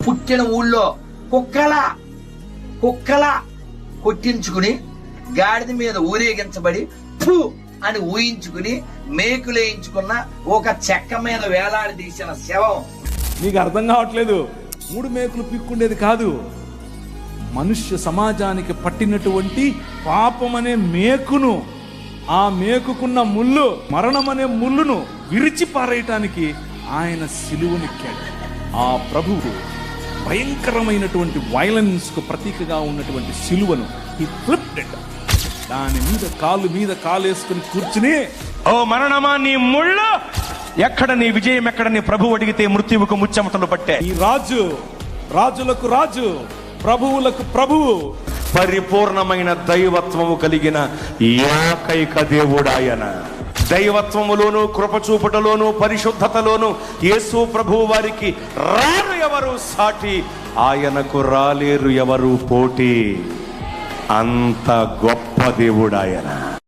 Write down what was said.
పుట్టిన ఊళ్ళో కుక్కల కొట్టించుకుని గాడిద మీద ఊరేగించబడి ఫు అని ఊహించుకుని మేకులేయించుకున్న ఒక చెక్క మీద వేలాడదీసిన శవం. నీకు అర్థం కావట్లేదు. 3 మేకులు పిక్కుండేది కాదు, మనుష్య సమాజానికి పట్టినటువంటి పాపం అనే మేకును, ఆ మేకుకున్న ముళ్ళు, మరణం అనే ముళ్ళును విరిచి పారేయటానికి ఆయన సిలువనెక్కాడు. ఆ ప్రభువు భయంకరమైనటువంటి వైలెన్స్ కు ప్రతీకగా ఉన్నటువంటి సిలువను హి ఫ్లిప్డ్ ఇట్. దాని మీద కాలేసుకుని కూర్చుని, ఓ మరణమా నీ ముళ్ళు ఎక్కడ, నీ విజయం ఎక్కడ? నీ ప్రభు అడిగితే మృత్యువుకు ముచ్చెమటలు పట్టే. ఈ రాజు రాజులకు రాజు, ప్రభువులకు ప్రభువు, పరిపూర్ణమైన దైవత్వము కలిగిన ఏకైక దేవుడాయన. దైవత్వములోను, కృపచూపుటలోను, పరిశుద్ధతలోను యేసు ప్రభువు వారికి రారు ఎవరు సాటి, ఆయనకు రాలేరు ఎవరు పోటీ. అంత గొప్ప దేవుడాయన.